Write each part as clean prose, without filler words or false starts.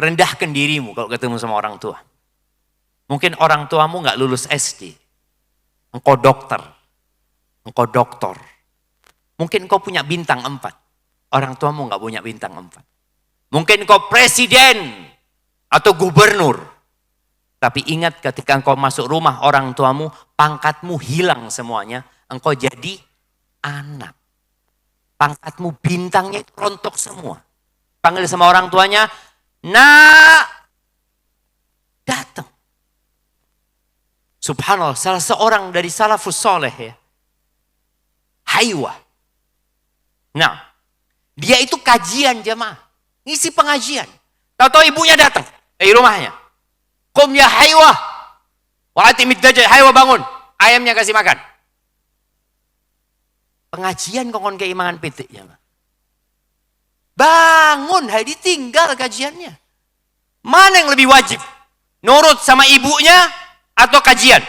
Rendahkan dirimu kalau ketemu sama orang tua. Mungkin orang tuamu nggak lulus SD. Engkau dokter. Engkau doktor. Mungkin kau punya bintang 4. Orang tuamu nggak punya bintang 4. Mungkin kau presiden atau gubernur. Tapi ingat ketika engkau masuk rumah orang tuamu, pangkatmu hilang semuanya. Engkau jadi anak. Pangkatmu, bintangnya itu rontok semua. Panggil sama orang tuanya, nak, datang. Subhanallah, salah seorang dari salafus soleh ya. Haywa. Nah, dia itu kajian jemaah. Ngisi pengajian. Tahu-tahu ibunya datang dari rumahnya. Qum ya Haywa. Wa atimid dajjal. Haywa bangun. Ayamnya kasih makan. Pengajian kongkon keimangan petik jemaah. Bangun, hai ditinggal kajiannya. Mana yang lebih wajib? Nurut sama ibunya atau kajian?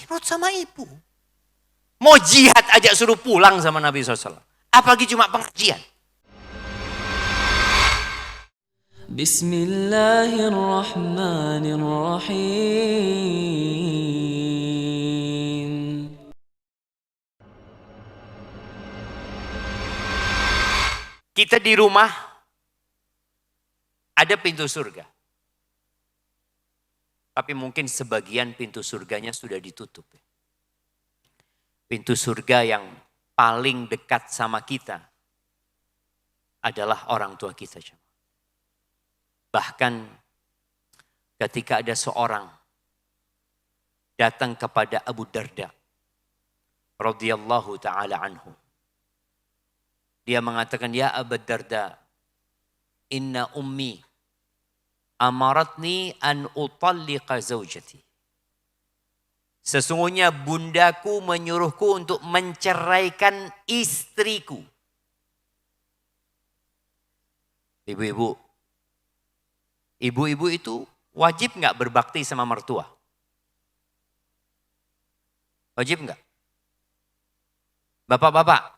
Nurut sama ibu. Mau jihad aja suruh pulang sama Nabi SAW. Apalagi cuma pengajian. Bismillahirrahmanirrahim. Kita di rumah ada pintu surga. Tapi mungkin sebagian pintu surganya sudah ditutup. Pintu surga yang paling dekat sama kita adalah orang tua kita. Bahkan ketika ada seorang datang kepada Abu Darda radhiyallahu taala anhu. Dia mengatakan, ya Abu Darda, inna ummi amaratni an utalliqa zaujati. Sesungguhnya bundaku menyuruhku untuk menceraikan istriku. Ibu-ibu. Ibu-ibu itu wajib nggak berbakti sama mertua? Wajib nggak? Bapak-bapak.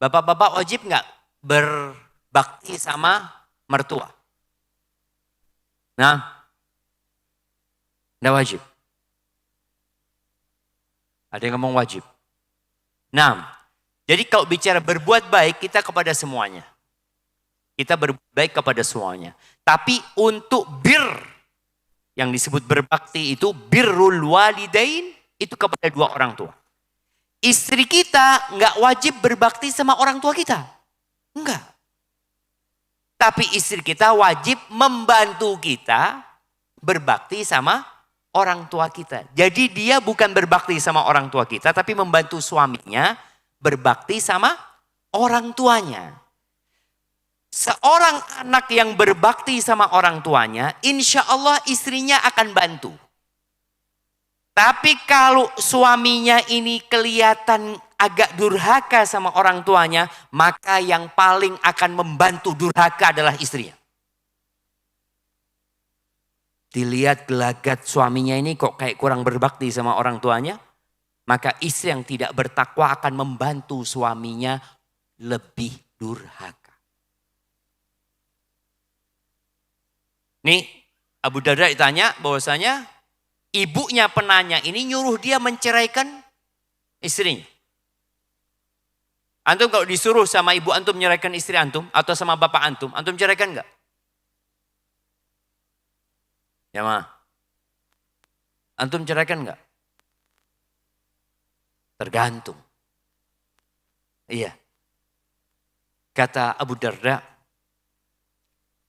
Bapak-bapak wajib nggak berbakti sama mertua? Nah, nggak wajib. Ada yang ngomong wajib. Nah, jadi kalau bicara berbuat baik, kita kepada semuanya. Kita berbuat baik kepada semuanya. Tapi untuk yang disebut berbakti itu, birrul walidain, itu kepada 2 orang tua. Istri kita nggak wajib berbakti sama orang tua kita. Enggak. Tapi istri kita wajib membantu kita berbakti sama orang tua kita. Jadi dia bukan berbakti sama orang tua kita, tapi membantu suaminya berbakti sama orang tuanya. Seorang anak yang berbakti sama orang tuanya, insya Allah istrinya akan bantu. Tapi kalau suaminya ini kelihatan agak durhaka sama orang tuanya, maka yang paling akan membantu durhaka adalah istrinya. Dilihat gelagat suaminya ini kok kayak kurang berbakti sama orang tuanya, maka istri yang tidak bertakwa akan membantu suaminya lebih durhaka. Nih, Abu Darda ditanya bahwasanya ibunya penanya ini nyuruh dia menceraikan istrinya. Antum kalau disuruh sama ibu antum menceraikan istri antum atau sama bapak antum ceraikan enggak? Ya ma. Antum ceraikan enggak? Tergantung. Iya. Kata Abu Darda,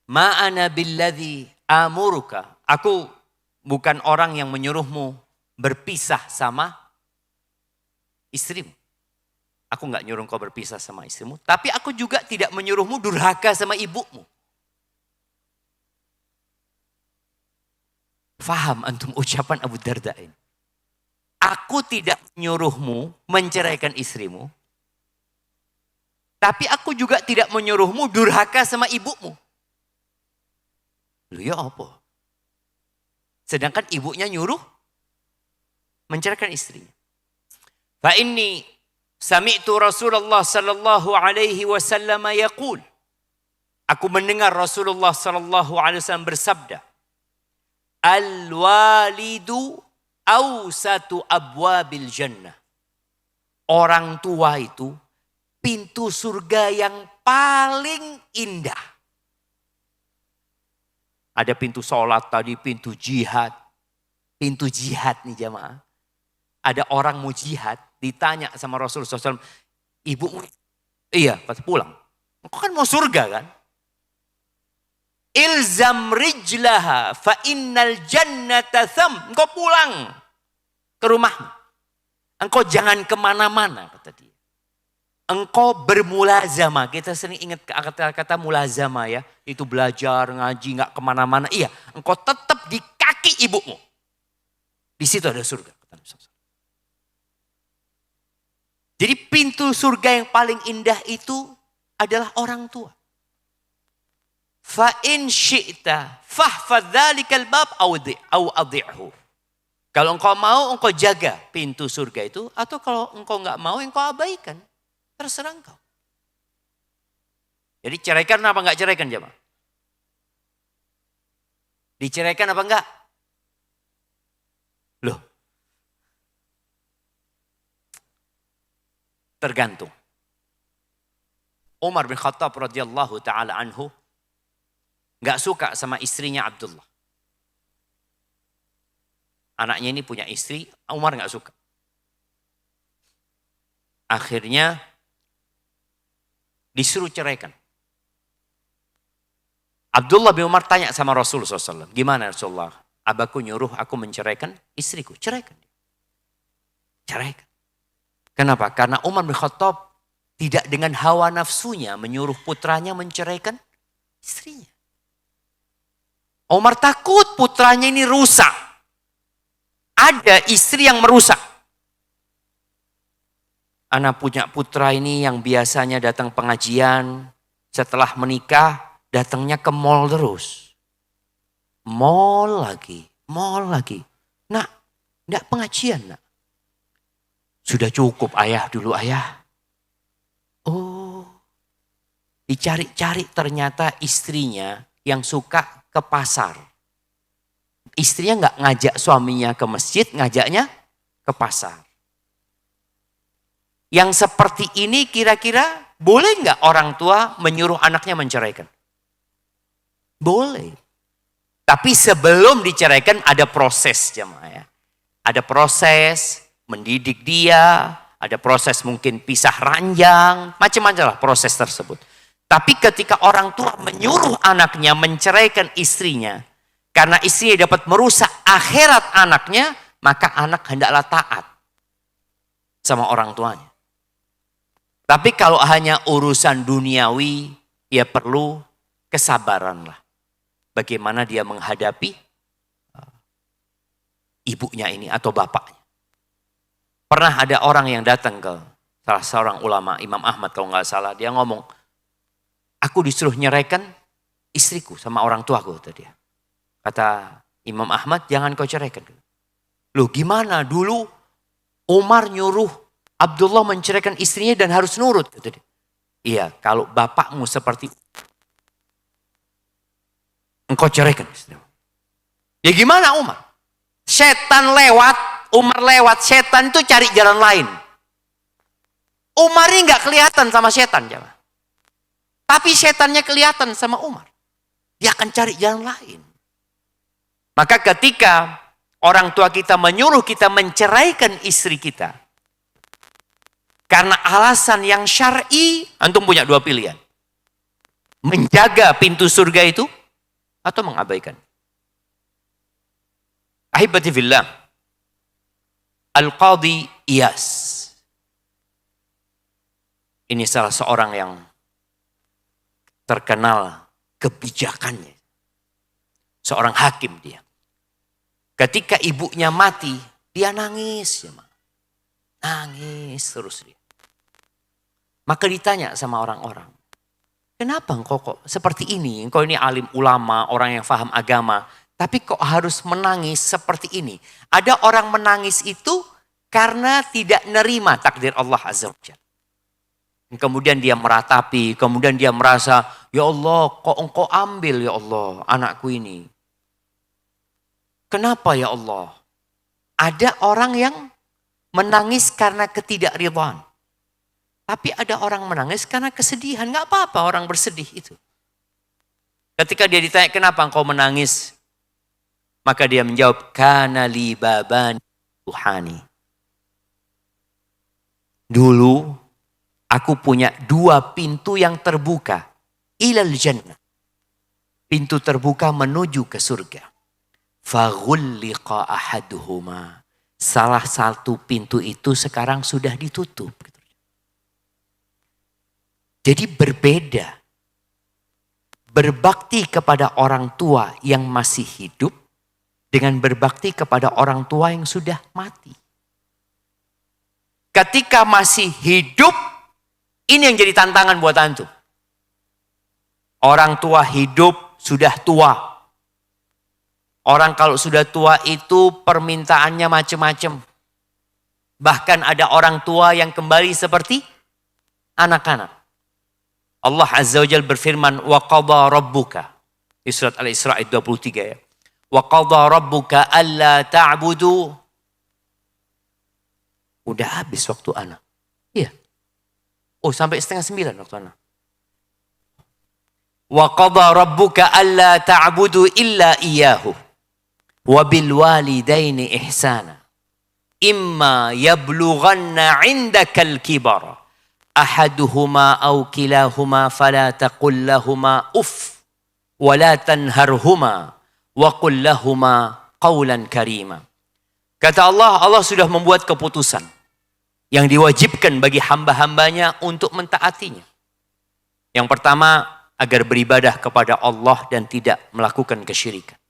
ma ana billadzi amuruka. Aku bukan orang yang menyuruhmu berpisah sama istrimu. Aku enggak nyuruh kau berpisah sama istrimu. Tapi aku juga tidak menyuruhmu durhaka sama ibumu. Faham antum ucapan Abu Darda ini? Aku tidak menyuruhmu menceraikan istrimu. Tapi aku juga tidak menyuruhmu durhaka sama ibumu. Lu ya apa? Sedangkan ibunya nyuruh menceraikan istrinya. Fa inni sami'tu Rasulullah sallallahu alaihi wasallam yaqul. Aku mendengar Rasulullah sallallahu alaihi wasallam bersabda, "Al-walidu awsatu abwabil jannah." Orang tua itu pintu surga yang paling indah. Ada pintu sholat tadi, pintu jihad. Pintu jihad nih jamaah. Ada orang mau jihad, ditanya sama Rasulullah SAW, ibu, iya pas pulang. Engkau kan mau surga kan? Ilzam rijlaha fa innal jannata tham. Engkau pulang ke rumahmu. Engkau jangan kemana-mana kata dia. Engkau bermulazamah. Kita sering ingat kata-kata mulazamah ya. Itu belajar, ngaji, gak kemana-mana. Iya, engkau tetap di kaki ibumu. Di situ ada surga. Jadi pintu surga yang paling indah itu adalah orang tua. Fa in syi'ta fahfadz dzalikal bab aw adhi'hu. Kalau engkau mau, engkau jaga pintu surga itu. Atau kalau engkau nggak mau, engkau abaikan. Terserah engkau. Jadi ceraikan apa enggak ceraikan jemaah? Diceraikan apa enggak? Loh. Tergantung. Umar bin Khattab radhiyallahu taala anhu enggak suka sama istrinya Abdullah. Anaknya ini punya istri, Umar enggak suka. Akhirnya disuruh ceraikan. Abdullah bin Umar tanya sama Rasulullah SAW. Gimana Rasulullah? Abahku nyuruh aku menceraikan istriku. Ceraikan. Ceraikan. Kenapa? Karena Umar bin Khattab tidak dengan hawa nafsunya menyuruh putranya menceraikan istrinya. Umar takut putranya ini rusak. Ada istri yang merusak. Anak punya putra ini yang biasanya datang pengajian, setelah menikah datangnya ke mall terus. Mall lagi. Nak, enggak pengajian nak. Sudah cukup ayah dulu ayah. Oh, dicari-cari ternyata istrinya yang suka ke pasar. Istrinya enggak ngajak suaminya ke masjid, ngajaknya ke pasar. Yang seperti ini kira-kira boleh nggak orang tua menyuruh anaknya menceraikan? Boleh. Tapi sebelum diceraikan ada proses jemaah ya. Ada proses mendidik dia, ada proses mungkin pisah ranjang, macam-macam lah proses tersebut. Tapi ketika orang tua menyuruh anaknya menceraikan istrinya, karena istrinya dapat merusak akhirat anaknya, maka anak hendaklah taat sama orang tuanya. Tapi kalau hanya urusan duniawi, ya perlu kesabaran lah. Bagaimana dia menghadapi ibunya ini atau bapaknya. Pernah ada orang yang datang ke salah seorang ulama, Imam Ahmad kalau nggak salah. Dia ngomong, aku disuruh nyeraikan istriku sama orang tuaku tadi. Kata Imam Ahmad, jangan kau ceraikan. Loh gimana dulu Umar nyuruh Abdullah menceraikan istrinya dan harus nurut. Iya, kalau bapakmu seperti engkau ceraikan istrimu. Ya gimana Umar? Setan lewat, Umar lewat, setan itu cari jalan lain. Umar ini nggak kelihatan sama setan. Tapi setannya kelihatan sama Umar. Dia akan cari jalan lain. Maka ketika orang tua kita menyuruh kita menceraikan istri kita, karena alasan yang syar'i, antum punya dua pilihan. Menjaga pintu surga itu atau mengabaikan. Ahibati fillah. Al-Qadhi Iyas. Ini salah seorang yang terkenal kebijakannya. Seorang hakim dia. Ketika ibunya mati, dia nangis. Nangis terus dia. Maka ditanya sama orang-orang, kenapa engkau kok seperti ini? Engkau ini alim ulama, orang yang faham agama, tapi kok harus menangis seperti ini? Ada orang menangis itu karena tidak nerima takdir Allah Azza wa Jalla. Kemudian dia meratapi, kemudian dia merasa Ya Allah, kok engkau ambil ya Allah anakku ini? Kenapa ya Allah? Ada orang yang menangis karena ketidakridhaan. Tapi ada orang menangis karena kesedihan. Nggak apa-apa orang bersedih itu. Ketika dia ditanya kenapa engkau menangis? Maka dia menjawab, kana li baban Tuhani. Dulu aku punya 2 pintu yang terbuka. Ilal jannah. Pintu terbuka menuju ke surga. Faghulliqa ahaduhuma. Salah satu pintu itu sekarang sudah ditutup. Jadi berbeda. Berbakti kepada orang tua yang masih hidup dengan berbakti kepada orang tua yang sudah mati. Ketika masih hidup, ini yang jadi tantangan buat antum. Orang tua hidup sudah tua. Orang kalau sudah tua itu permintaannya macam-macam. Bahkan ada orang tua yang kembali seperti anak-anak. Allah Azza wa Jalla berfirman, wa qadha rabbuka. Di surat Al-Isra ayat 23 ya. Wa qadha rabbuka alla ta'budu. Udah habis waktu anak. Iya. Oh sampai 8:30 waktu anak. Wa qadha rabbuka alla ta'budu illa iyyahu. Wa bil walidaini ihsana. Imma yablughanna 'indakal kibara ahaduhuma aw kilahuma fala taqul lahumā uff wa la tanharhuma wa qul lahumā qawlan karīma. Kata Allah, Allah sudah membuat keputusan yang diwajibkan bagi hamba-hambanya untuk mentaatinya. Yang pertama, agar beribadah kepada Allah dan tidak melakukan kesyirikan.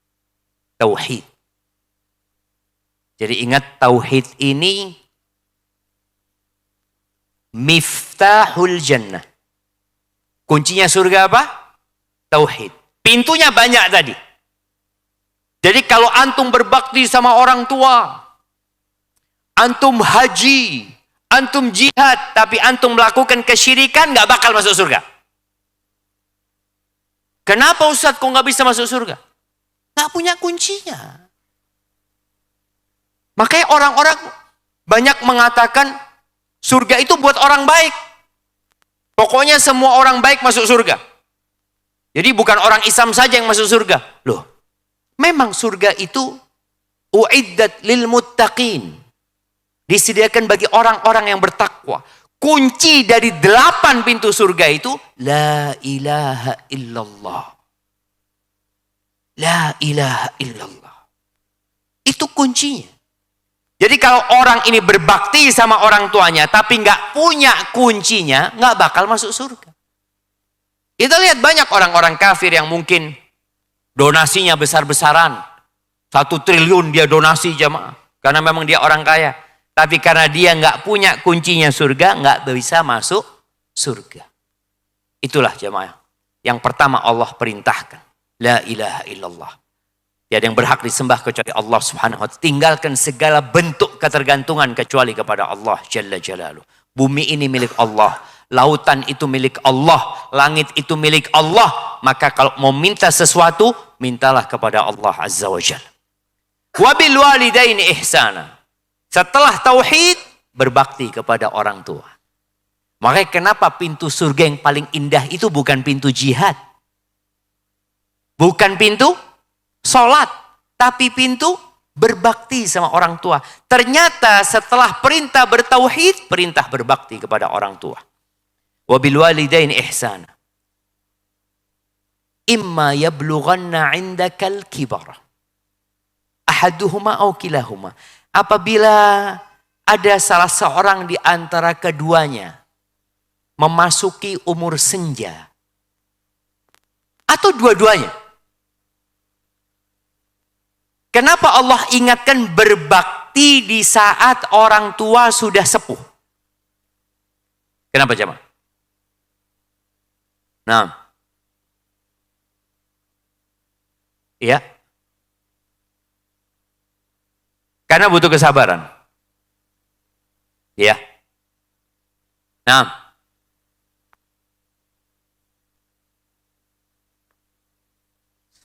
Tauhid. Jadi ingat tauhid ini miftahul jannah. Kuncinya surga apa? Tauhid. Pintunya banyak tadi. Jadi kalau antum berbakti sama orang tua, antum haji, antum jihad, tapi antum melakukan kesyirikan, gak bakal masuk surga. Kenapa Ustaz kok gak bisa masuk surga? Gak punya kuncinya. Makanya orang-orang banyak mengatakan surga itu buat orang baik. Pokoknya semua orang baik masuk surga. Jadi bukan orang Islam saja yang masuk surga. Loh, memang surga itu uiddat lil muttaqin. Disediakan bagi orang-orang yang bertakwa. Kunci dari 8 pintu surga itu la ilaha illallah. La ilaha illallah. Itu kuncinya. Jadi kalau orang ini berbakti sama orang tuanya tapi nggak punya kuncinya, nggak bakal masuk surga. Kita lihat banyak orang-orang kafir yang mungkin donasinya besar-besaran. 1 triliun dia donasi jamaah. Karena memang dia orang kaya. Tapi karena dia nggak punya kuncinya surga, nggak bisa masuk surga. Itulah jamaah. Yang pertama Allah perintahkan. La ilaha illallah. Tiada yang berhak disembah kecuali Allah Subhanahu wa ta'ala. Tinggalkan segala bentuk ketergantungan kecuali kepada Allah Jalla Jalaluh. Bumi ini milik Allah. Lautan itu milik Allah. Langit itu milik Allah. Maka kalau mau minta sesuatu, mintalah kepada Allah Azza wa Jalla. Wabil walidaini ihsana. Setelah tauhid, berbakti kepada orang tua. Makanya kenapa pintu surga yang paling indah itu bukan pintu jihad. Bukan pintu sholat, tapi pintu berbakti sama orang tua. Ternyata setelah perintah bertauhid, perintah berbakti kepada orang tua. Wabil walidaini ihsana. Imma yablughanna 'indakal kibara. Ahaduhuma aw kilahuma. Apabila ada salah seorang di antara keduanya memasuki umur senja atau dua-duanya. Kenapa Allah ingatkan berbakti di saat orang tua sudah sepuh? Kenapa jemaah? Nah. Ya. Karena butuh kesabaran. Ya. Nah.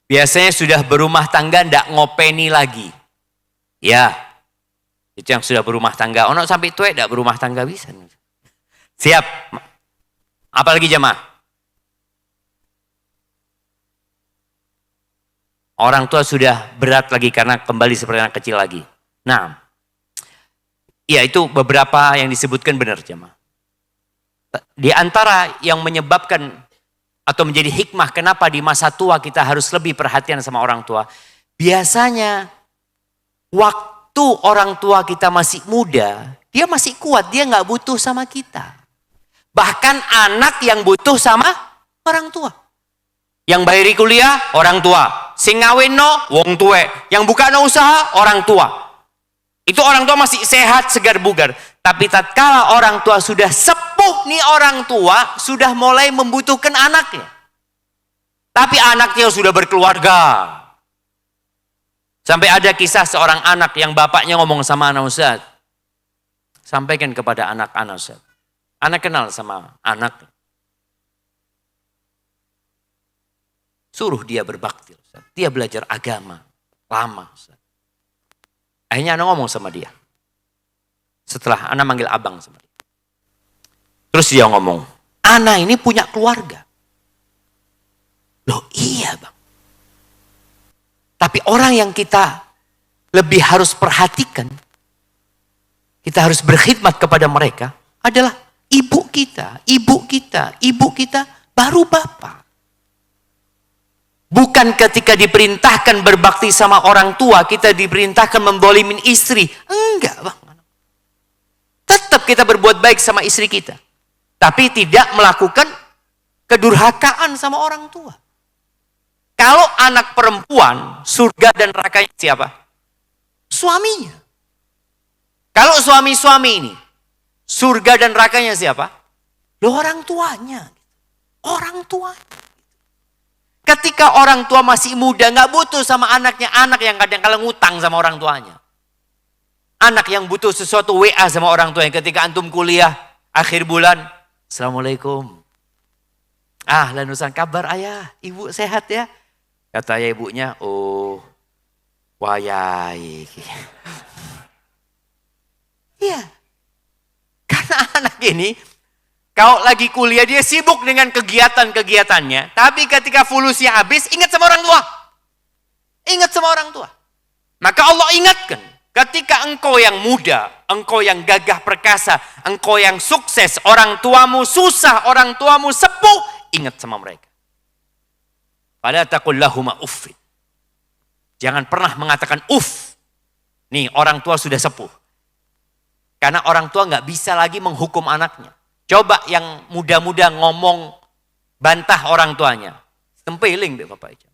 Biasanya sudah berumah tangga ndak ngopeni lagi. Ya, itu yang sudah berumah tangga. Ono sampai tuwek ndak berumah tangga bisa. Siap. Apalagi jemaah? Orang tua sudah berat lagi karena kembali seperti anak kecil lagi. Nah, ya itu beberapa yang disebutkan benar jemaah. Di antara yang menyebabkan atau menjadi hikmah kenapa di masa tua kita harus lebih perhatian sama orang tua. Biasanya waktu orang tua kita masih muda, dia masih kuat, dia nggak butuh sama kita. Bahkan anak yang butuh sama orang tua. Yang bayari kuliah, orang tua. Sing ngawin no, wong tuwe. Yang buka no usaha, orang tua. Itu orang tua masih sehat, segar bugar. Tapi tatkala orang tua sudah sepuh nih orang tua, sudah mulai membutuhkan anaknya. Tapi anaknya sudah berkeluarga. Sampai ada kisah seorang anak yang bapaknya ngomong sama anak Ustaz. Sampaikan kepada anak-anak Ustaz. Anak kenal sama anak. Suruh dia berbakti Ustaz. Dia belajar agama. Lama Ustaz. Akhirnya anak ngomong sama dia. Setelah anak manggil abang sama dia. Terus dia ngomong, anak ini punya keluarga. Loh iya bang. Tapi orang yang kita lebih harus perhatikan, kita harus berkhidmat kepada mereka adalah ibu kita, baru bapak. Bukan ketika diperintahkan berbakti sama orang tua, kita diperintahkan mendolimin istri. Enggak bang. Tetap kita berbuat baik sama istri kita. Tapi tidak melakukan kedurhakaan sama orang tua. Kalau anak perempuan, surga dan nerakanya siapa? Suaminya. Kalau suami-suami ini, surga dan nerakanya siapa? Loh orang tuanya. Orang tuanya. Ketika orang tua masih muda, nggak butuh sama anaknya. Anak yang kadang-kadang ngutang sama orang tuanya. Anak yang butuh sesuatu WA sama orang tuanya. Ketika antum kuliah, akhir bulan. Assalamualaikum. Ahlan Ustaz, kabar ayah? Ibu sehat ya? Kata ayah ibunya, oh, wayai. Iya. Karena anak ini, kalau lagi kuliah dia sibuk dengan kegiatan-kegiatannya. Tapi ketika fulusnya habis, ingat sama orang tua. Ingat sama orang tua. Maka Allah ingatkan. Ketika engkau yang muda, engkau yang gagah perkasa, engkau yang sukses, orang tuamu susah, orang tuamu sepuh, ingat sama mereka. Fala taqul lahuma uffin. Jangan pernah mengatakan uff. Nih orang tua sudah sepuh. Karena orang tua nggak bisa lagi menghukum anaknya. Coba yang muda-muda ngomong bantah orang tuanya. Tempeling deh bapaknya.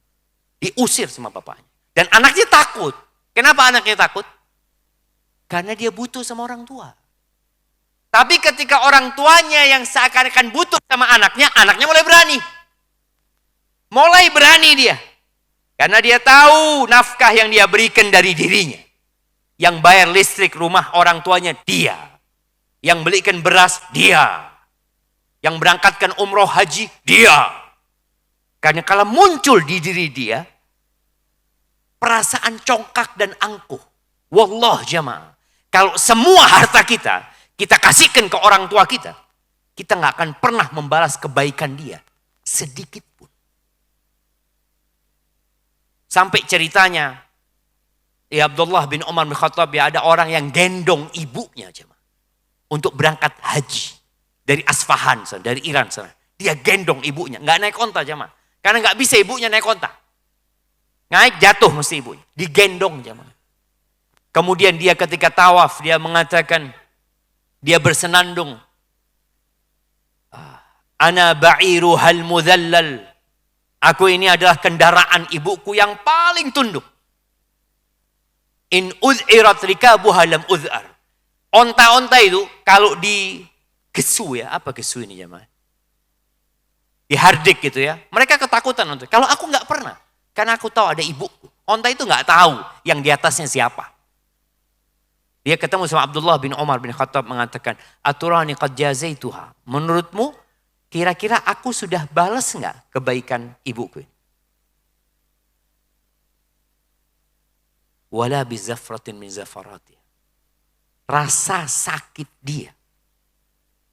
Diusir sama bapaknya. Dan anaknya takut. Kenapa anaknya takut? Karena dia butuh sama orang tua. Tapi ketika orang tuanya yang seakan-akan butuh sama anaknya mulai berani. Mulai berani dia. Karena dia tahu nafkah yang dia berikan dari dirinya. Yang bayar listrik rumah orang tuanya dia. Yang belikan beras dia. Yang berangkatkan umroh haji dia. Karena kalau muncul di diri dia perasaan congkak dan angkuh. Wallah jamaah. Kalau semua harta kita kasihkan ke orang tua kita nggak akan pernah membalas kebaikan dia sedikit pun. Sampai ceritanya, ya Abdullah bin Umar bin Khattab, ya ada orang yang gendong ibunya jemaah untuk berangkat haji dari Asfahan, dari Iran sana. Dia gendong ibunya, nggak naik onta jemaah, karena nggak bisa ibunya naik onta. Naik jatuh mesti ibunya, digendong jemaah. Kemudian dia ketika tawaf, dia mengatakan, dia bersenandung. Ana ba'iru hal mudhallal. Aku ini adalah kendaraan ibuku yang paling tunduk. In ud'irat rikabuha lam ud'ar. Onta-onta itu kalau digesu ya, apa gesu ini jemaah? Dihardik gitu ya. Mereka ketakutan untuk. Kalau aku nggak pernah, karena aku tahu ada ibuku. Onta itu nggak tahu yang di atasnya siapa. Dia ketemu sama Abdullah bin Umar bin Khattab mengatakan, aturani qad jazaituha. Menurutmu kira-kira aku sudah balas nggak kebaikan ibuku? wala bizafratin min zafarati. Rasa sakit dia.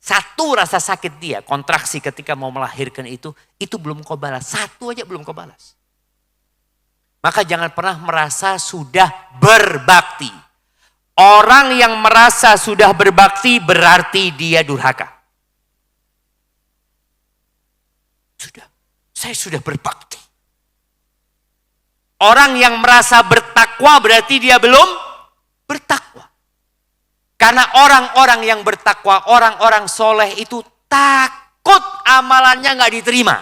Satu rasa sakit dia, kontraksi ketika mau melahirkan itu belum kau balas. Satu aja belum kau balas. Maka jangan pernah merasa sudah berbakti. Orang yang merasa sudah berbakti berarti dia durhaka. Saya sudah berbakti. Orang yang merasa bertakwa berarti dia belum bertakwa. Karena orang-orang yang bertakwa, orang-orang soleh itu takut amalannya nggak diterima.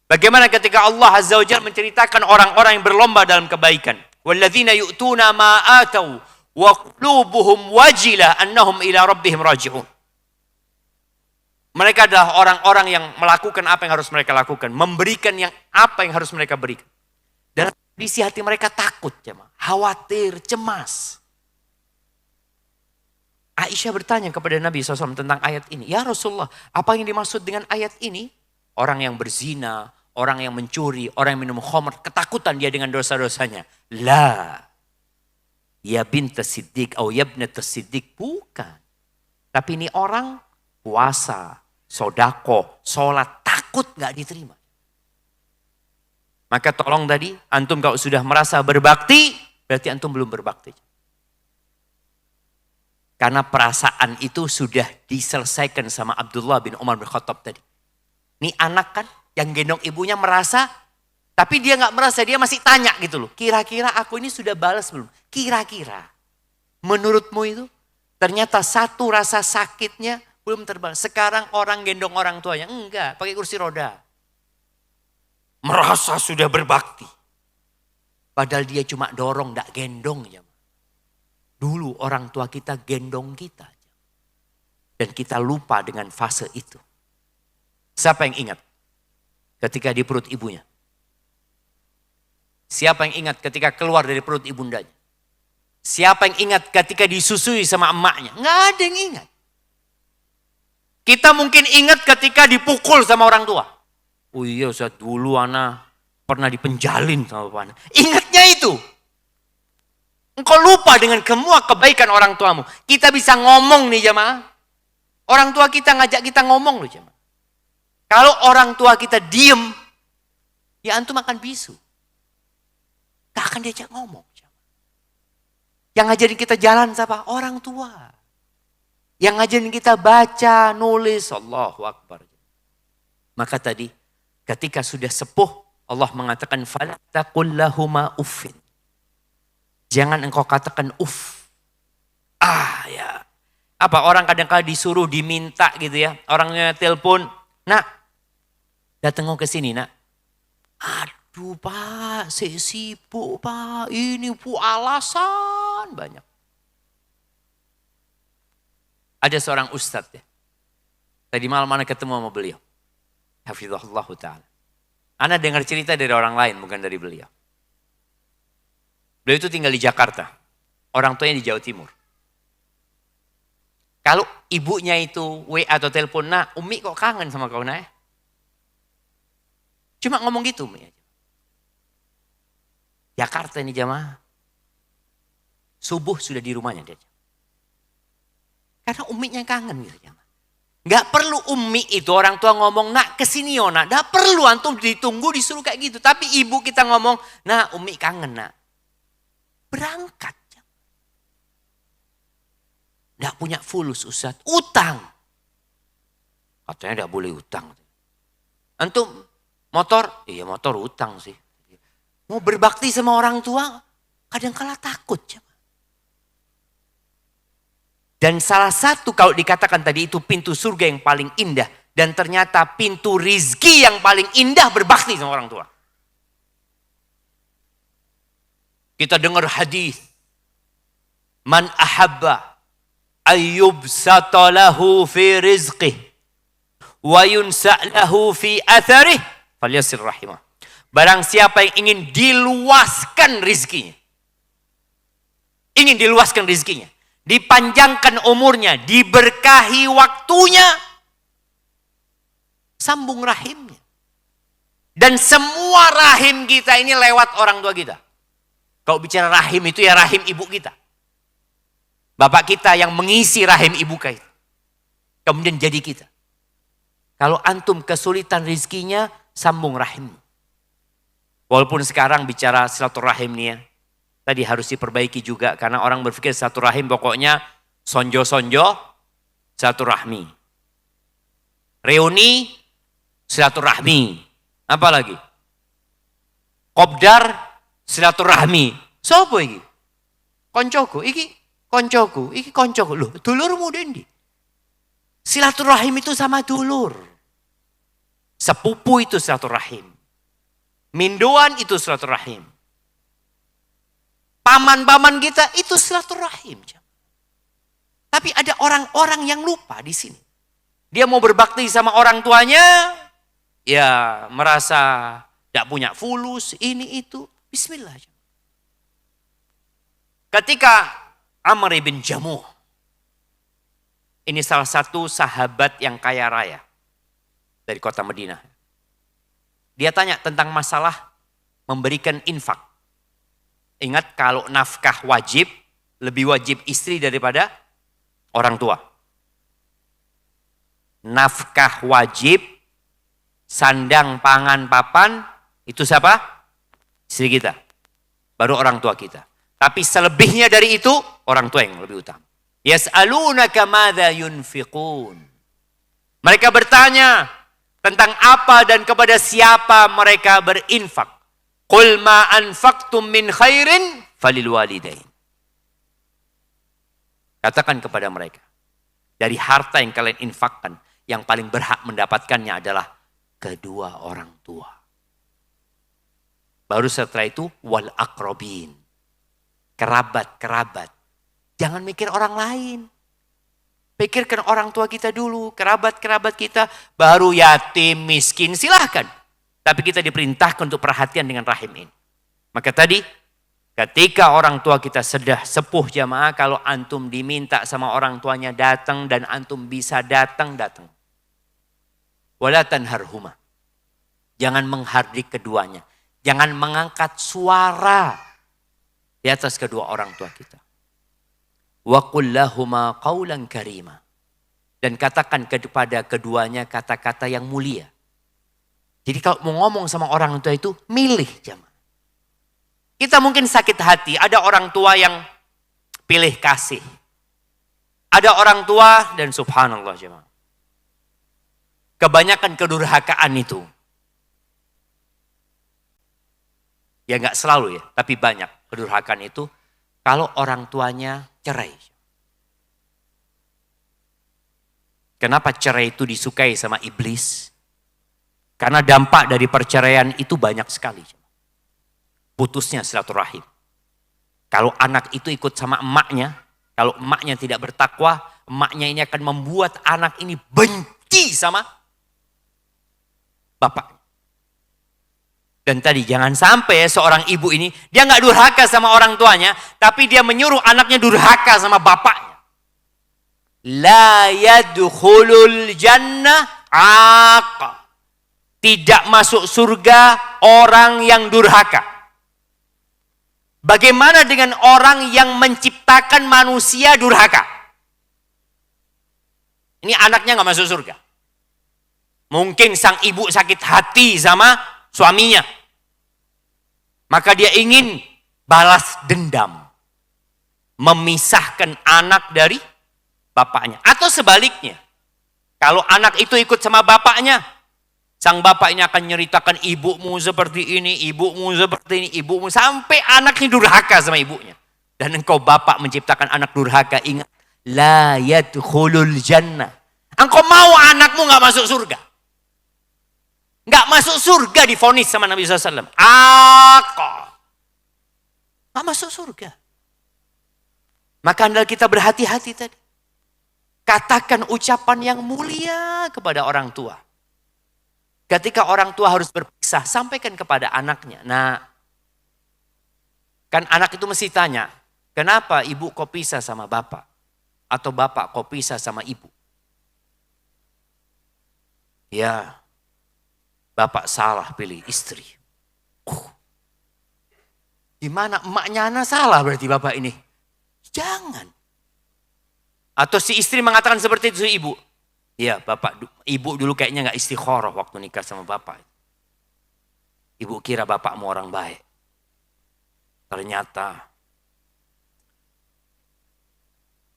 Bagaimana ketika Allah Azza wa Jalla menceritakan orang-orang yang berlomba dalam kebaikan. Walladzina yu'tuna ma atau wa qulubuhum wajilah annahum ila rabbihim raji'un. Mereka adalah orang-orang yang melakukan apa yang harus mereka lakukan, memberikan apa yang harus mereka berikan. Dan isi hati mereka takut, khawatir, cemas. Aisyah bertanya kepada Nabi SAW tentang ayat ini. Ya Rasulullah, apa yang dimaksud dengan ayat ini? Orang yang berzina, orang yang mencuri, orang yang minum khamr, ketakutan dia dengan dosa-dosanya. La. Ya binta siddiq atau ya binta siddiq. Bukan. Tapi ini orang puasa, sodako, sholat, takut gak diterima. Maka tolong tadi, antum kalau sudah merasa berbakti, berarti antum belum berbakti. Karena perasaan itu sudah diselesaikan sama Abdullah bin Umar bin Khattab tadi. Ini anak kan yang gendong ibunya merasa, tapi dia gak merasa, dia masih tanya gitu loh. Kira-kira aku ini sudah balas belum? Kira-kira. Menurutmu itu? Ternyata satu rasa sakitnya belum terbalas. Sekarang orang gendong orang tuanya. Enggak, pakai kursi roda. Merasa sudah berbakti. Padahal dia cuma dorong, gak gendong. Dulu orang tua kita gendong kita. Dan kita lupa dengan fase itu. Siapa yang ingat ketika di perut ibunya? Siapa yang ingat ketika keluar dari perut ibundanya? Siapa yang ingat ketika disusui sama emaknya? Nggak ada yang ingat. Kita mungkin ingat ketika dipukul sama orang tua. Oh iya Ustaz, dulu anak pernah dipenjalin sama bapak anak. Ingatnya itu. Engkau lupa dengan semua kebaikan orang tuamu. Kita bisa ngomong nih jemaah. Orang tua kita ngajak kita ngomong loh jemaah. Kalau orang tua kita diem, ya antum akan bisu. Gak akan diajak ngomong. Yang ngajarin kita jalan siapa? Orang tua. Yang ngajarin kita baca, nulis. Allahu Akbar. Maka tadi, ketika sudah sepuh, Allah mengatakan, فَلَا تَقُلْ لَهُمَا أُفٍّ. Jangan engkau katakan uff. Ya. Apa orang kadang-kadang disuruh, diminta gitu ya. Orangnya telepon, nak, datang ke sini nak. Aduh pak, saya sibuk pak. Ini alasan banyak. Ada seorang ustadz ya. Tadi malam anak ketemu sama beliau. Hafizahullah ta'ala. Anak dengar cerita dari orang lain, bukan dari beliau. Beliau itu tinggal di Jakarta. Orang tuanya di Jawa Timur. Kalau ibunya itu WA atau telepon, nak, Umi kok kangen sama kau nak? Cuma ngomong gitu Umi. Jakarta ini jamaah. Subuh sudah di rumahnya dia. Karena uminya kangen gitu jamaah. Gak perlu umi itu orang tua ngomong, nak kesini yo nak. Gak perlu antum ditunggu disuruh kayak gitu. Tapi ibu kita ngomong, nah umi kangen nak. Berangkat. Gak punya fulus Ustaz. Utang. Katanya gak boleh utang. Antum motor? Iya motor utang sih. Mau berbakti sama orang tua, kadang-kala takut. Dan salah satu kalau dikatakan tadi itu pintu surga yang paling indah. Dan ternyata pintu rizki yang paling indah berbakti sama orang tua. Kita dengar hadis. Man ahabba ayyubsata lahu fi rizqih. Wa yunsa'lahu fi atharih. Falyasir rahimah. Barang siapa yang ingin diluaskan rizkinya. Ingin diluaskan rizkinya. Dipanjangkan umurnya. Diberkahi waktunya. Sambung rahimnya. Dan semua rahim kita ini lewat orang tua kita. Kalau bicara rahim itu ya rahim ibu kita. Bapak kita yang mengisi rahim ibu kita. Kemudian jadi kita. Kalau antum kesulitan rizkinya, sambung rahimmu. Walaupun sekarang bicara silaturahim nih ya. Tadi harus diperbaiki juga. Karena orang berpikir silaturahim pokoknya sonjo-sonjo silaturahmi. Reuni silaturahmi. Apa lagi? Kopdar silaturahmi. Sopo iki? Koncoku, iki koncoku, iki koncoku. Loh, dulurmu dendi. Silaturahim itu sama dulur. Sepupu itu silaturahim. Mindoan itu silaturahim. Paman-paman kita itu silaturahim. Tapi ada orang-orang yang lupa di sini. Dia mau berbakti sama orang tuanya, ya merasa tidak punya fulus, ini itu. Bismillah. Ketika Amr bin Jamuh, ini salah satu sahabat yang kaya raya dari kota Madinah. Dia tanya tentang masalah memberikan infak. Ingat kalau nafkah wajib, lebih wajib istri daripada orang tua. Nafkah wajib, sandang, pangan, papan, itu siapa? Istri kita. Baru orang tua kita. Tapi selebihnya dari itu, orang tua yang lebih utama. Yas'alunaka madza yunfiqun. Mereka bertanya tentang apa dan kepada siapa mereka berinfak. Qul ma anfaqtum min khairin falil walidain. Katakan kepada mereka, dari harta yang kalian infakkan, yang paling berhak mendapatkannya adalah kedua orang tua. Baru setelah itu wal aqrabin. Kerabat-kerabat. Jangan mikir orang lain. Pikirkan orang tua kita dulu, kerabat-kerabat kita, baru yatim, miskin, silahkan. Tapi kita diperintahkan untuk perhatian dengan rahim ini. Maka tadi, ketika orang tua kita sudah sepuh jamaah, kalau antum diminta sama orang tuanya datang dan antum bisa datang. Wala tanharhuma. Jangan menghardik keduanya. Jangan mengangkat suara di atas kedua orang tua kita. Wa qul lahuma qawlan karima. Dan katakan kepada keduanya kata-kata yang mulia. Jadi kalau mau ngomong sama orang tua itu, milih jamaah. Kita mungkin sakit hati, ada orang tua yang pilih kasih. Ada orang tua dan subhanallah jamaah. Kebanyakan kedurhakaan itu. Ya enggak selalu ya, tapi banyak kedurhakaan itu kalau orang tuanya cerai. Kenapa cerai itu disukai sama iblis? Karena dampak dari perceraian itu banyak sekali. Putusnya silaturahim. Kalau anak itu ikut sama emaknya, kalau emaknya tidak bertakwa, emaknya ini akan membuat anak ini benci sama bapak. Dan tadi jangan sampai seorang ibu ini, dia nggak durhaka sama orang tuanya, tapi dia menyuruh anaknya durhaka sama bapaknya. La yadkhulul jannah aqa. Tidak masuk surga orang yang durhaka. Bagaimana dengan orang yang menciptakan manusia durhaka? Ini anaknya nggak masuk surga. Mungkin sang ibu sakit hati sama suaminya. Maka dia ingin balas dendam. Memisahkan anak dari bapaknya. Atau sebaliknya. Kalau anak itu ikut sama bapaknya, sang bapak ini akan nyeritakan ibumu seperti ini, ibumu seperti ini, ibumu. Sampai anaknya durhaka sama ibunya. Dan engkau bapak menciptakan anak durhaka, ingat. La yadkhulul jannah. Engkau mau anakmu gak masuk surga. Gak masuk surga divonis sama Nabi SAW. Gak masuk surga. Maka hendaklah kita berhati-hati tadi. Katakan ucapan yang mulia kepada orang tua. Ketika orang tua harus berpisah, sampaikan kepada anaknya. Nah, kan anak itu mesti tanya, kenapa ibu kok pisah sama bapak? Atau bapak kok pisah sama ibu? Ya, bapak salah pilih istri. Gimana emaknya Ana salah berarti bapak ini? Jangan. Atau si istri mengatakan seperti itu ibu. Ya bapak, ibu dulu kayaknya gak istikharah waktu nikah sama bapak. Ibu kira bapakmu orang baik. Ternyata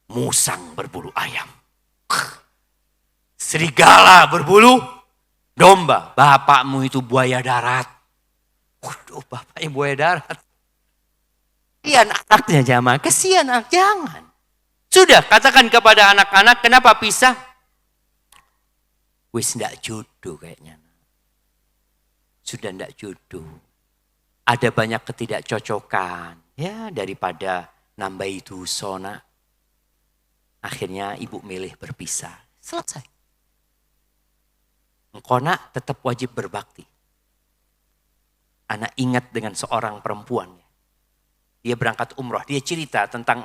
musang berbulu ayam. Serigala berbulu domba. Bapakmu itu buaya darat. Waduh, bapaknya buaya darat. Kesian anaknya jamaah, kesian anak, jangan. Sudah, katakan kepada anak-anak, kenapa pisah? Wis ndak jodoh kayaknya. Sudah ndak jodoh. Ada banyak ketidakcocokan. Ya, daripada nambah itu sona. Akhirnya ibu milih berpisah. Selesai. Engkau nak tetap wajib berbakti. Anak ingat dengan seorang perempuan. Dia berangkat umroh. Dia cerita tentang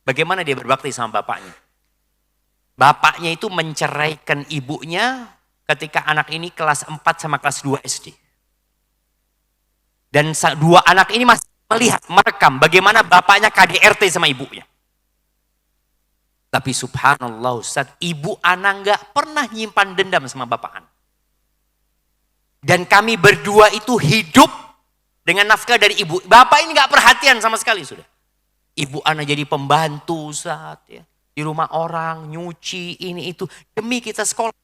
bagaimana dia berbakti sama bapaknya. Bapaknya itu menceraikan ibunya ketika anak ini kelas 4 sama kelas 2 SD. Dan dua anak ini masih melihat, merekam bagaimana bapaknya KDRT sama ibunya. Tapi subhanallah Ustaz, ibu anak gak pernah nyimpan dendam sama bapak anak. Dan kami berdua itu hidup dengan nafkah dari ibu. Bapak ini gak perhatian sama sekali sudah. Ibu anak jadi pembantu Ustaz ya. Di rumah orang, nyuci, ini itu. Demi kita sekolah.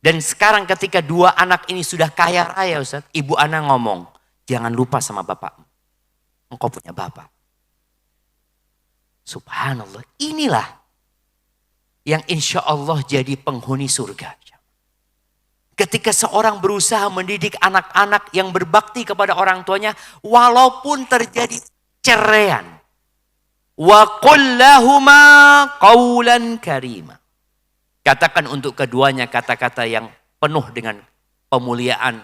Dan sekarang ketika dua anak ini sudah kaya raya Ustaz. Ibu anak ngomong, jangan lupa sama bapakmu. Engkau punya bapak. Subhanallah. Inilah yang insya Allah jadi penghuni surga. Ketika seorang berusaha mendidik anak-anak yang berbakti kepada orang tuanya. Walaupun terjadi ceraian. Wa qul lahuma qawlan karima. Katakan untuk keduanya kata-kata yang penuh dengan pemuliaan.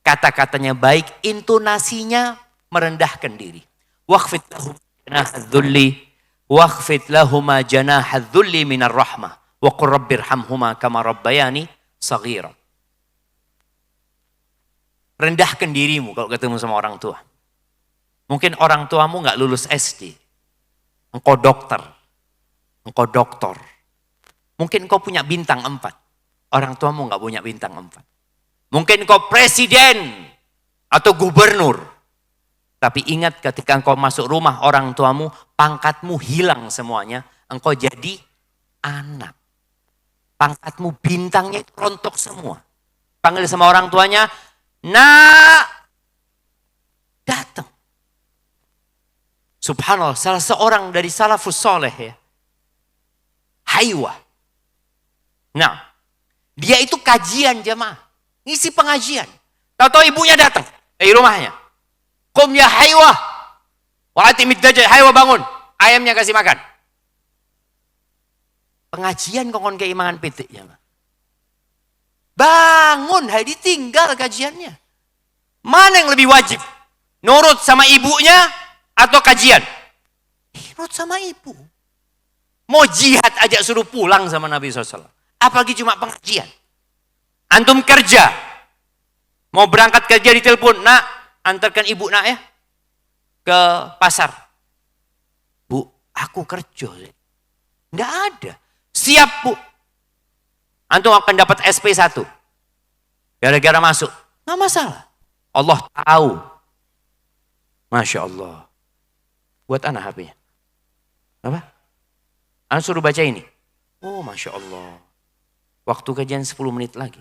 Kata-katanya baik, intonasinya merendahkan diri. Wakhfid lahum janahadz-dzulli wakhfid lahuma janahadz-dzulli minar rahmah wa qur rabbirhamhuma kama rabbayani shaghira. Rendahkan dirimu kalau ketemu sama orang tua. Mungkin orang tuamu nggak lulus SD. Engkau dokter. Engkau doktor. Mungkin engkau punya bintang 4. Orang tuamu nggak punya bintang 4. Mungkin engkau presiden atau gubernur. Tapi ingat ketika engkau masuk rumah orang tuamu, pangkatmu hilang semuanya. Engkau jadi anak. Pangkatmu, bintangnya itu rontok semua. Panggil sama orang tuanya, nak, datang. Subhanallah, salah seorang dari salafus soleh ya. Haywa. Nah, dia itu kajian jamaah. Ngisi pengajian. Tahu-tahu ibunya datang dari rumahnya. Qum ya Haywa. Wa'atimid dajjal. Haywa bangun. Ayamnya kasih makan. Pengajian kongkon keimangan pitik jamaah. Bangun, hai ditinggal kajiannya. Mana yang lebih wajib? Nurut sama ibunya atau kajian? Nurut sama ibu. Mau jihad aja suruh pulang sama Nabi SAW. Apalagi cuma pengajian. Antum kerja. Mau berangkat kerja ditelepon. Nak, antarkan ibu nak ya. Ke pasar. Bu, aku kerja. Nggak ada. Siap bu. Antum akan dapat SP1. Gara-gara masuk. Nggak masalah. Allah tahu. Masya Allah. Buat anak HP-nya. Apa? Anak suruh baca ini. Oh Masya Allah. Waktu kajian 10 menit lagi.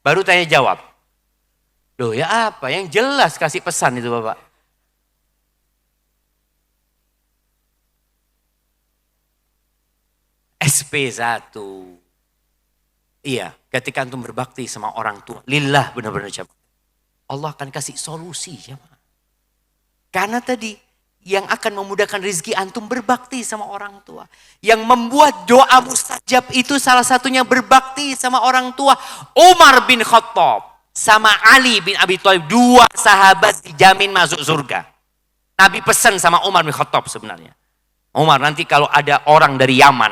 Baru tanya jawab. Loh ya apa? Yang jelas kasih pesan itu Bapak. SP1. Iya, ketika antum berbakti sama orang tua, lillah benar-benar jamaah. Allah akan kasih solusi jamaah. Karena tadi yang akan memudahkan rezeki antum berbakti sama orang tua. Yang membuat doa mustajab itu salah satunya berbakti sama orang tua. Umar bin Khattab sama Ali bin Abi Thalib, 2 sahabat dijamin masuk surga. Nabi pesan sama Umar bin Khattab sebenarnya. Umar, nanti kalau ada orang dari Yaman,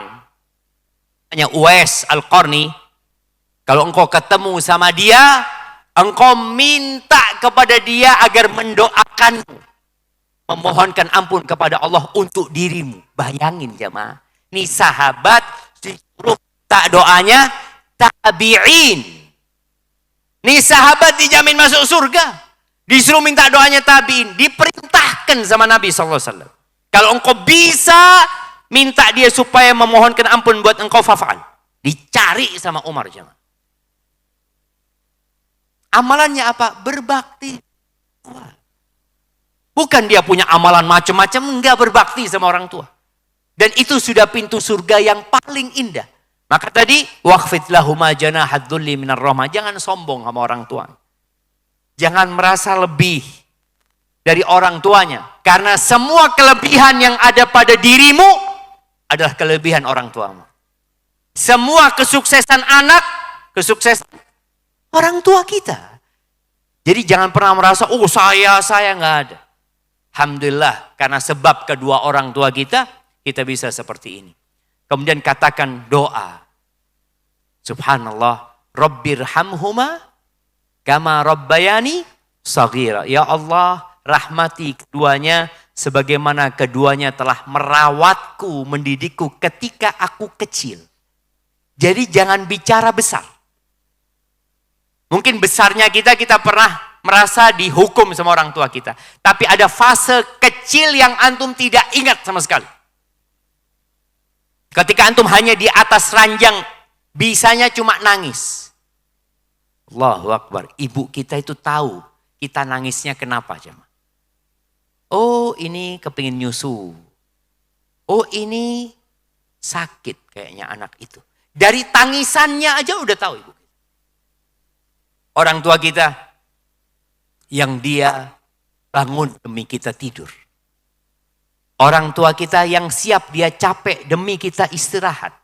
hanya Uwais Al-Qarni, kalau engkau ketemu sama dia, engkau minta kepada dia agar mendoakanmu, memohonkan ampun kepada Allah untuk dirimu. Bayangin jemaah, nih sahabat disuruh tak doanya tabi'in. Nih sahabat dijamin masuk surga, disuruh minta doanya tabi'in. Diperintahkan sama Nabi SAW, kalau engkau bisa minta dia supaya memohonkan ampun buat engkau, fafa'al. Dicari sama Umar jemaah. Amalannya apa? Berbakti. Bukan dia punya amalan macam-macam, enggak, berbakti sama orang tua. Dan itu sudah pintu surga yang paling indah. Maka tadi, waqfid lahuma janahad dhulli minar rahmah. Jangan sombong sama orang tua. Jangan merasa lebih dari orang tuanya. Karena semua kelebihan yang ada pada dirimu adalah kelebihan orang tuamu. Semua kesuksesan anak, kesuksesan orang tua kita. Jadi jangan pernah merasa, oh saya nggak ada. Alhamdulillah, karena sebab kedua orang tua kita bisa seperti ini. Kemudian katakan doa. Subhanallah, Rabbirhamhuma kama rabbayani shaghira. Ya Allah, rahmati keduanya sebagaimana keduanya telah merawatku, mendidikku ketika aku kecil. Jadi jangan bicara besar. Mungkin besarnya kita pernah merasa dihukum sama orang tua kita. Tapi ada fase kecil yang antum tidak ingat sama sekali. Ketika antum hanya di atas ranjang, bisanya cuma nangis. Allahu Akbar. Ibu kita itu tahu kita nangisnya kenapa, jemaah. Oh, ini kepingin nyusu. Oh, ini sakit kayaknya anak itu. Dari tangisannya aja udah tahu ibu. Orang tua kita yang dia bangun demi kita tidur. Orang tua kita yang siap dia capek demi kita istirahat.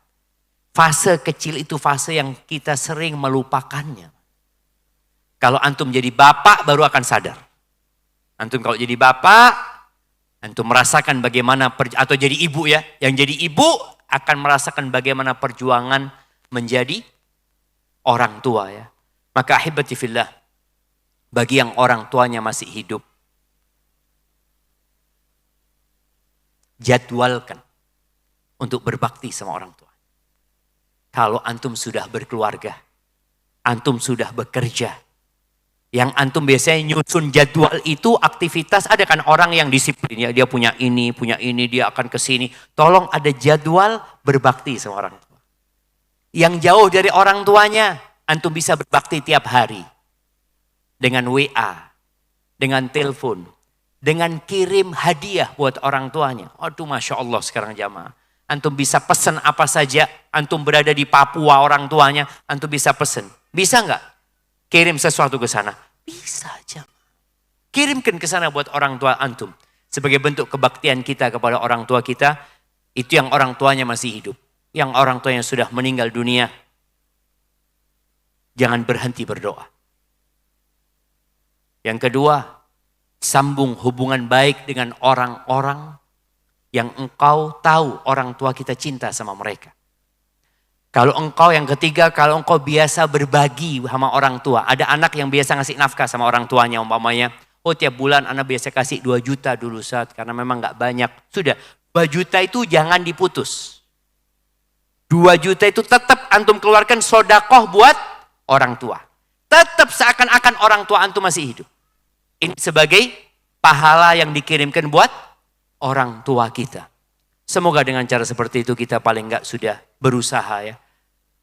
Fase kecil itu fase yang kita sering melupakannya. Kalau antum jadi bapak baru akan sadar. Antum kalau jadi bapak, antum merasakan bagaimana, atau jadi ibu ya. Yang jadi ibu akan merasakan bagaimana perjuangan menjadi orang tua ya. Maka ahibati fillah, bagi yang orang tuanya masih hidup, jadwalkan untuk berbakti sama orang tua. Kalau antum sudah berkeluarga, antum sudah bekerja, yang antum biasanya nyusun jadwal itu aktivitas, ada kan orang yang disiplin ya, dia punya ini, dia akan ke sini. Tolong ada jadwal berbakti sama orang tua. Yang jauh dari orang tuanya, antum bisa berbakti tiap hari. Dengan WA, dengan telepon, dengan kirim hadiah buat orang tuanya. Aduh, Masya Allah sekarang jamaah. Antum bisa pesan apa saja, antum berada di Papua orang tuanya, antum bisa pesan. Bisa nggak kirim sesuatu ke sana? Bisa aja. Kirimkan ke sana buat orang tua antum. Sebagai bentuk kebaktian kita kepada orang tua kita, itu yang orang tuanya masih hidup. Yang orang tua yang sudah meninggal dunia, jangan berhenti berdoa. Yang kedua, sambung hubungan baik dengan orang-orang yang engkau tahu orang tua kita cinta sama mereka. Kalau engkau, yang ketiga, kalau engkau biasa berbagi sama orang tua. Ada anak yang biasa ngasih nafkah sama orang tuanya umpamanya. Oh, tiap bulan anak biasa kasih 2 juta dulu saat, karena memang gak banyak. Sudah, 2 juta itu jangan diputus. 2 juta itu tetap antum keluarkan sodakoh buat orang tua. Tetap seakan-akan orang tua antum masih hidup. Ini sebagai pahala yang dikirimkan buat orang tua kita. Semoga dengan cara seperti itu kita paling enggak sudah berusaha ya,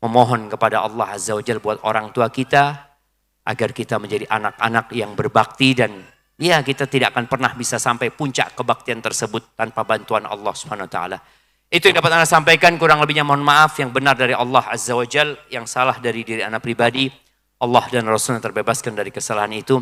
memohon kepada Allah Azza wa Jalla buat orang tua kita, agar kita menjadi anak-anak yang berbakti, dan ya kita tidak akan pernah bisa sampai puncak kebaktian tersebut tanpa bantuan Allah Subhanahu wa taala. Itu yang dapat Anda sampaikan, kurang lebihnya mohon maaf. Yang benar dari Allah Azza wa Jalla, yang salah dari diri Anda pribadi. Allah dan Rasulnya terbebaskan dari kesalahan itu.